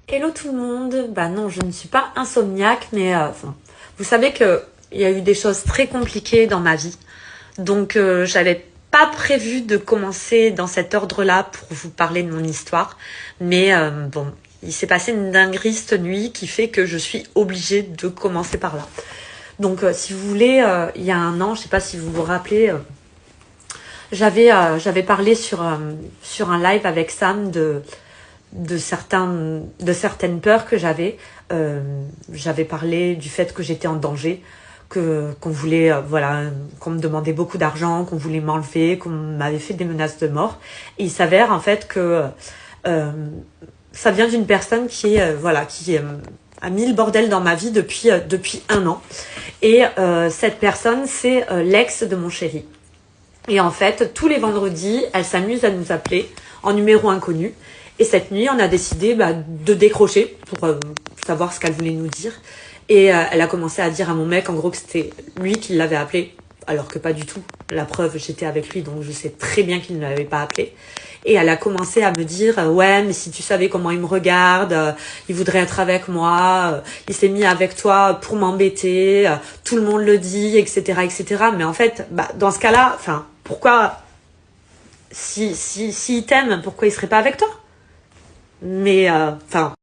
Hello tout le monde, bah non je ne suis pas insomniaque mais vous savez que il y a eu des choses très compliquées dans ma vie. Donc j'avais pas prévu de commencer dans cet ordre-là pour vous parler de mon histoire. Mais bon, il s'est passé une dinguerie cette nuit qui fait que je suis obligée de commencer par là. Donc si vous voulez, il y a un an, je sais pas si vous vous rappelez, j'avais parlé sur un live avec Sam de certaines peurs que j'avais. J'avais parlé du fait que j'étais en danger, qu'on voulait voilà, qu'on me demandait beaucoup d'argent, qu'on voulait m'enlever, qu'on m'avait fait des menaces de mort. Et il s'avère en fait que euh, ça vient d'une personne qui voilà, qui a mis le bordel dans ma vie depuis un an. Et cette personne, c'est l'ex de mon chéri. Et en fait, tous les vendredis, elle s'amuse à nous appeler en numéro inconnu. Et cette nuit, on a décidé de décrocher pour savoir ce qu'elle voulait nous dire. Et elle a commencé à dire à mon mec, en gros, que c'était lui qui l'avait appelé, alors que pas du tout. La preuve, j'étais avec lui, donc je sais très bien qu'il ne l'avait pas appelé. Et elle a commencé à me dire, ouais, mais si tu savais comment il me regarde, il voudrait être avec moi, il s'est mis avec toi pour m'embêter, tout le monde le dit, etc., etc. Mais en fait, dans ce cas-là, enfin, pourquoi, si il t'aime, pourquoi il serait pas avec toi? Mais, enfin,